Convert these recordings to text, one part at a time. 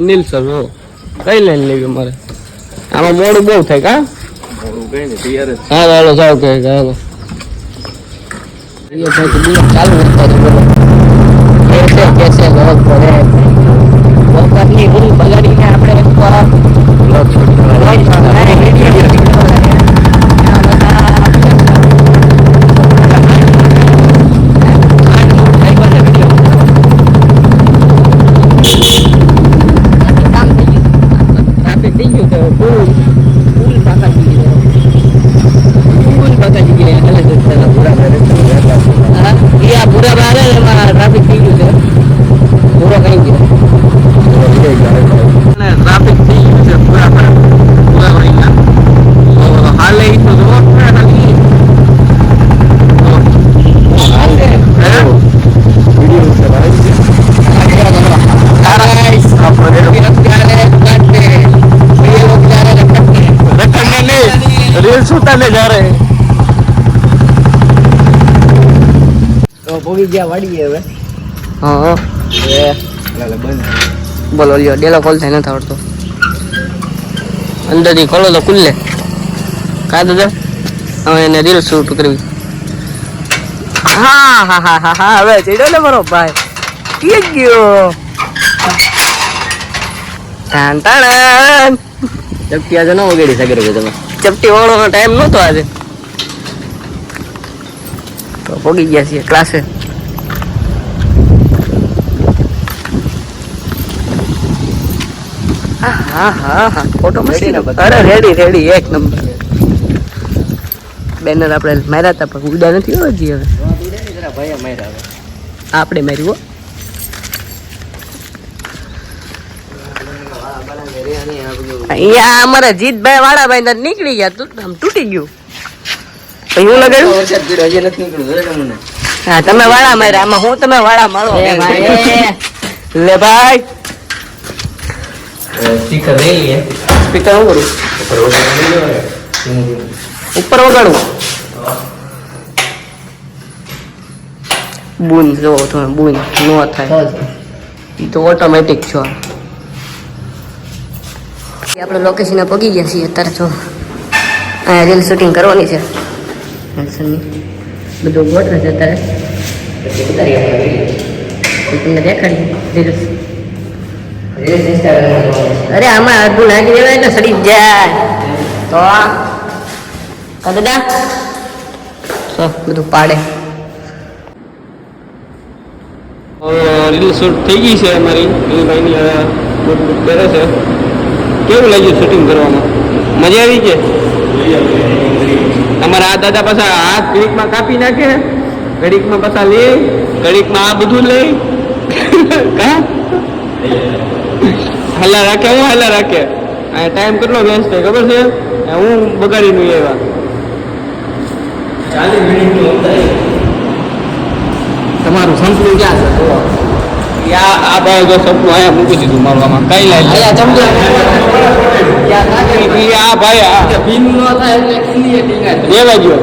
નીલસર હો કઈ લાઈન લેવી અમારે આમાં મોડું બહુ થાય કા મોડું કઈ ને તૈયાર જ હા હાલો જાઓ કે હાલો ये भाई दिया चालू होता है बोलो कैसे कैसे लोग पड़े वो करनी पूरी बगाड़ी में આપણે એક લોક सुताने जा रहे हैं तो भोगी गया वाड़ी है हाँ बोलो लियो डेलो खोल થાય ન આવડતો અંદરથી ખોલો તો ખુલ્લે કા દાદા હવે એને રીલ શૂટ કરવી હા હા હા હા હા હવે ચડ્યો ને મારો ભાઈ કે ગયો ટાણ ટાણ ચપટી આજે ન વગાડી શકે રે તમે ચપટી વાળવાનો ટાઈમ નહોતો આજે તો પોગી ગયા છીએ ક્લાસે હા હા હા ફોટો મસ્તી અરે રેડી રેડી એક નંબર બેનર આપણે માર્યા હતા પણ ઉડા નથી હો હજી હવે ભાઈ માર્યા આપણે માર્યું અહીંયા અમારા જીતભાઈ વાળાભાઈ નીકળી ગયા તું આમ તૂટી ગયું હું લગાડ્યું હા તમે વાળા માર્યા આમાં હું તમે વાળા મારો લે ભાઈ સ્પીકર લઈ લઈએ સ્પીકર હું કરું ઉપર વગાડું બૂન જો તમે બૂન નો થાય એ તો ઓટોમેટિક છો આપણે લોકેશને પગી ગયા છીએ અત્યારે જો અહીંયા રીલ શૂટિંગ કરવાની છે બધું ગોઠવે છે અત્યારે તમને દેખાડી રીલ્સ અરે આમાં અડધું નાખી દેવાય એટલે સડી જાય તો દાદા બધું પાડે રીલ શૂટ થઈ ગઈ છે અમારી ભાઈની હવે બુક કરે છે કેવું લાગ્યું શૂટિંગ કરવામાં મજા આવી છે તમારા આ દાદા પાછા હાથ ઘડીકમાં કાપી નાખે ઘડીકમાં પાછા લે ઘડીકમાં આ બધું લે કા હલ્લા રાખે હું હલ્લા રાખે આ ટાઈમ કેટલો વેસ્ટ થાય ખબર છે હું બગાડી નું એવા 40 મિનિટનું તમારું સંપલું ક્યાં છે આ ભાઈ જો સપનું અહીંયા મૂકી દીધું મારું આમાં કઈ લાઈન આ ભાઈ દેવા ગયો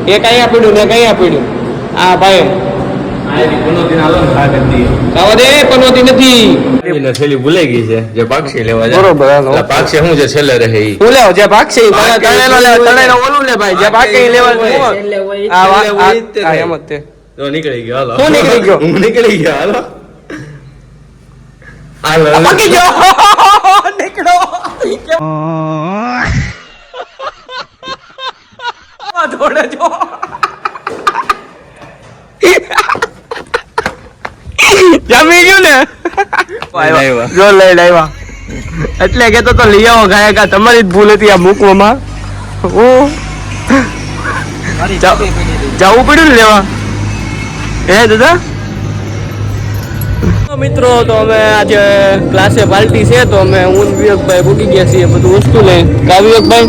એક અહીંયા પડ્યું ને કયા પડ્યું આ ભાઈ થેલી ભૂલાઈ ગઈ છે જે પાક્ષી લેવા બરોબર પાક્ષી શું છે છેલ્લે રહે જે પાક્ષી ઓલું લે ભાઈ જે પાક્ષી લેવા તો નીકળી ગયો હાલો હું નીકળી ગયો હું નીકળી ગયો હાલો પકી ગયો નીકળો થોડે જો જમી ગયું ને જો લઈ લાવ્યા એટલે કેતો તો લઈ આવો ગાયકા તમારી જ ભૂલ હતી આ મૂકવામાં જવું પડ્યું ને લેવા હે દાદા મિત્રો તો અમે આજે ક્લાસે પાર્ટી છે તો અમે હું વિવેકભાઈ ભૂકી ગયા છીએ બધું વસ્તુ લઈ કા વિવેકભાઈ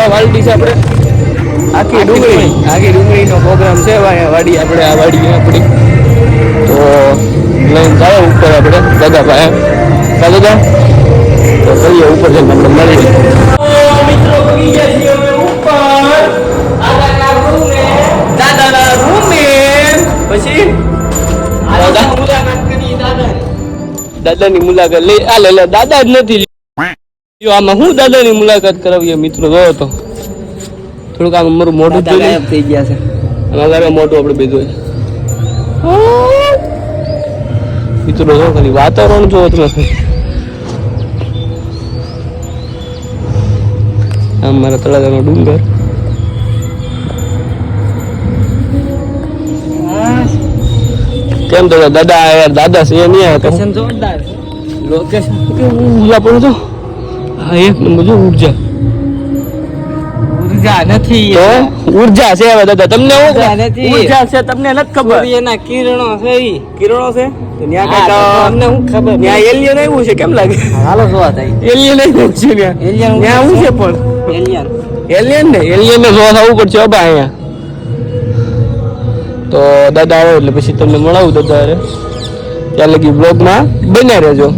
પાર્ટી છે આપણે આખી ડુંગળીનો પ્રોગ્રામ છે વાડી આપણે આ વાડી આપણી તો લઈને જાય ઉપર આપણે દાદા ભાઈ દાદા તો કહીએ ઉપર જઈને આપણે મળીએ મિત્રો પહોંચી ગયા છીએ અમે ઉપર દાદાના રૂમે પછી મુલાકાત કરી દાદા દાદાની મુલાકાત લઈ આ લે દાદા જ નથી જો આમાં હું દાદાની મુલાકાત કરાવીએ મિત્રો જો તો થોડુંક આમ મારું મોઢું ગાયબ થઈ ગયા છે અમારે મોઢું આપણે બેધું મિત્રો જો ખાલી વાતાવરણ જો તમે આમ મારા તળાજાનો ડુંગર કેમ તો દાદા યાર દાદા છે નહીં આવ્યા લોકેશન જોરદાર લોકેશન ઉર્જા પણ જો હા એક નંબર જો ઉર્જા નથી તો ઉર્જા છે હવે દાદા તમને ઉર્જા છે તમને નથી ખબર એના કિરણો છે કિરણો છે તો ન્યા તમને હું ખબર ન્યા એલિયન આવ્યું છે કેમ લાગે હાલો જોવા થાય એલિયન આવ્યું છે ન્યા હું છે પણ એલિયન ને જોવા થવું પડશે બાબા અહીંયા તો દાદા આવે એટલે પછી તમને મળાવું દાદા અરે ત્યાં લગી બ્લોગમાં બન્યા રહેજો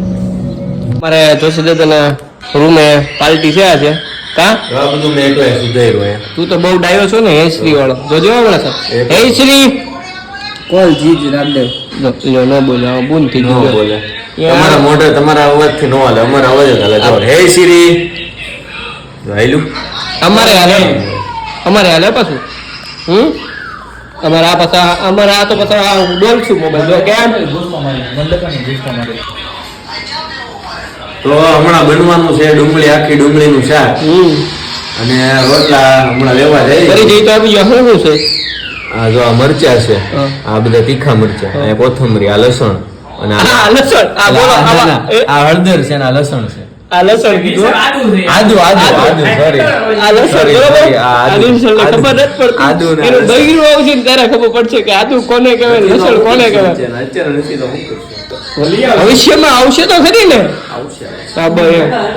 મારે જોશી દાદાના રૂમે પાર્ટી છે આજે કા બધું મેં એકલા સુધાર્યું તું તો બહુ ડાયો છો ને હેશ્રી વાળો જોજો વાળા સર હેશ્રી કોલ જીજ રામદેવ લ્યો ન બોલે બૂન થઈ ગયો બોલે તમારા મોઢે તમારા અવાજથી ન હાલે અમારા અવાજ જ હાલે જો હે શ્રી રાયલું અમારે હાલે પાછું અમારે આ પાછા અમારે આ તો પાછા બોલશું મોબાઈલ જો કેમ તો હમણાં બનવાનું છે ડુંગળી આખી ડુંગળીનું શાક અને રોટલા હમણાં લેવા જાય કરી જઈ તો આવી શું છે આ જો આ મરચા છે આ બધા તીખા મરચા આ કોથમરી આ લસણ અને આ લસણ આ બોલો આ હળદર છે અને આ લસણ છે આ લસણ કીધું આદુ સોરી આ લસણ બરોબર આદુ લસણ ખબર નથી પડતી આદુ ને એનું બગીરું આવશે ને ત્યારે ખબર પડશે કે આદુ કોને કહેવાય લસણ કોને કહેવાય અત્યારે નથી તો હું કરશું ભવિષ્યમાં આવશે તો ખરી ને આવશે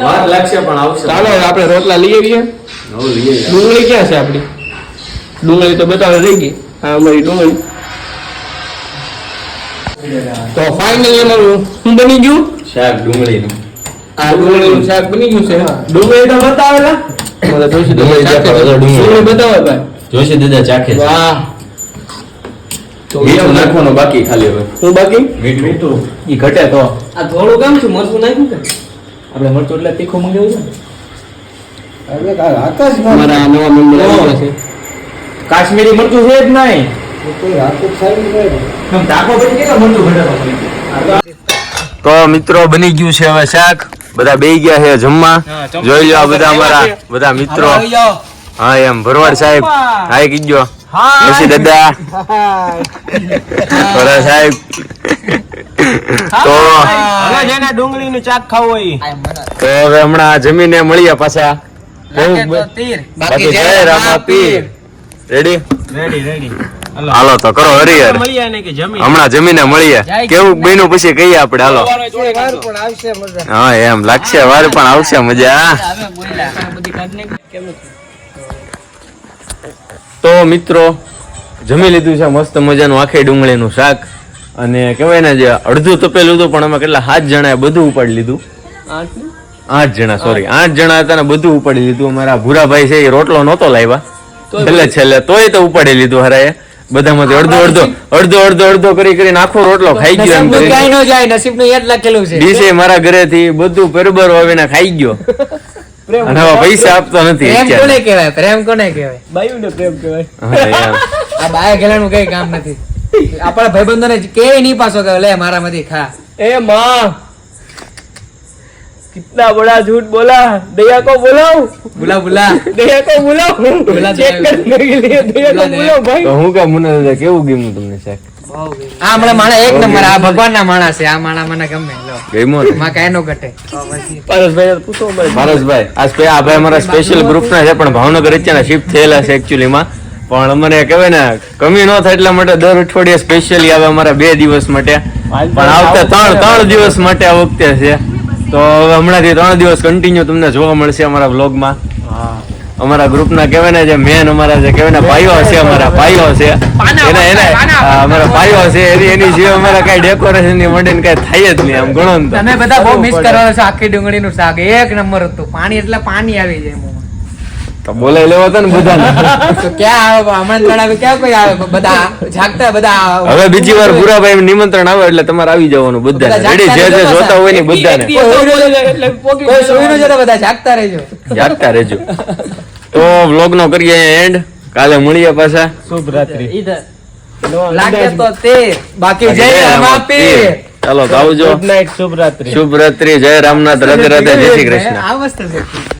વાર લાગશે પણ આવશે ચાલો આપણે રોટલા લઈ આવીએ ડુંગળી ક્યાં છે આપણી ડુંગળી તો બતાવે રહી ગઈ હા અમારી ડુંગળી તો ફાઇનલી અમારું શું બની ગયું શાક ડુંગળીનું આ ડુંગળીનું શાક બની ગયું છે ડુંગળી તો બતાવેલા ડુંગળી બતાવે ભાઈ જોશે દાદા ચાખે વાહ તો મીઠું નાખવાનું બાકી ખાલી હવે શું બાકી મીઠું ઈ ઘટે તો આ થોડું કામ છે મરચું નાખ્યું કે આપણે મરચું એટલે તીખું મંગાવ્યું છે મારા નવા મેમ્બર આવ્યા છે કાશ્મીરી મરચું છે જ નહીં તો મિત્રો બની ગયું છે હવે શાક બધા બેહી ગયા છે જમવા જોઈ લો બધા અમારા બધા મિત્રો હા એમ ભરવાડ સાહેબ હાય કીજો પછી દાદા ભરવાડ સાહેબ તો ડુંગળીનું શાક ખાવું હોય તો હવે હમણાં જમીને મળીએ પાછા બાકી જય રામા પીર રેડી હાલો તો કરો હરિહર હમણાં જમીને મળીએ કેવું બન્યું પછી કહીએ આપણે હાલો હા એમ લાગશે વાર પણ આવશે મજા તો મિત્રો જમી લીધું છે મસ્ત મજાનું આખી ડુંગળીનું શાક અને કહેવાય ને જે અડધું તપેલું હતું પણ અમે કેટલા 7 જણાએ બધું ઉપાડી લીધું 8 જણા સોરી 8 જણા હતા ને બધું ઉપાડી લીધું અમારા ભૂરાભાઈ છે એ રોટલો નહોતો લાવ્યા છેલ્લે તોય તો ઉપાડી લીધું હરાએ બધામાંથી અડધો કરીને આખો રોટલો ખાઈ ગયો એમ કરીને ડીસે મારા ઘરેથી બધું પેરબર વાવીને ખાઈ ગયો અને હવે પૈસા આપતો નથી પ્રેમ કોને કહેવાય બાયુને પ્રેમ કહેવાય આ બાયા ગેલાનું કઈ કામ નથી આપણા ભાઈબંધોને કે નહીં પાછો કે લે મારામાંથી ખા એ માં कितना बड़ा झूठ बोला दया को बुलाओ बुला दया को बुलाओ चेक करने के लिए दया को बुलाओ भाई તો હું કા મુના દાદા કેવું ગમ્યું તમને શાક આ મને માણા એક નંબર આ ભગવાનના માણા છે આ માણા મને ગમે લો ગમ્યો ને માં કાઈ નો ઘટે પારસભાઈ પૂછો પારસભાઈ આ ભાઈ અમારા સ્પેશિયલ ગ્રુપ ના છે પણ ભાવનગર અત્યારે શિફ્ટ થયેલા છે એકચ્યુઅલી માં પણ અમને કહેવાય ને કમી ન થાય એટલા માટે દર અઠવાડિયે સ્પેશિયલી આવે અમારા 2 દિવસ માટે પણ આવતા 3 દિવસ માટે આ વખતે છે તો હવે હમણાંથી 3 દિવસ કન્ટિન્યુ તમને જોવા મળશે અમારા વ્લોગમાં અમારા ગ્રુપના કહેવાય ને જે મેન અમારા જે કહેવાય ને ભાઈઓ છે અમારા ભાઈઓ છે અમારા ભાઈઓ છે એની જે અમારા કઈ ડેકોરેશન ની મંડીને કઈ થાય જ નહીં આમ ગણો ને તમે બધા બહુ મિસ કરો છો આખી ડુંગળીનું શાક એક નંબર હતું પાણી એટલે પાણી આવી જાય મોમાં તો બોલાઈ લેવા હતા ને બધાને. તો ક્યાં આવે આમંત્રણ આવે ક્યાં કોઈ આવે બધા જાગતા બધા હવે બીજી વાર ભૂરાભાઈ નિમંત્રણ આવે એટલે તમારે આવી જવાનું બધાને. રેડી જે જે જોતા હોય ને બધાને કોઈ સોઈ ન જતા બધા જાગતા રહેજો. જાગતા રહેજો. તો વ્લોગ નો કરીએ એન્ડ. કાલે મળીએ પાછા. શુભ રાત્રિ. લાગે તો તે બાકી જય રામાપીર. ચાલો તો આવજો. ગુડ નાઇટ, શુભ રાત્રિ. શુભ રાત્રિ. જય રામનાથ. રાધે રાધે. જય શ્રી કૃષ્ણ. આ મસ્ત છે.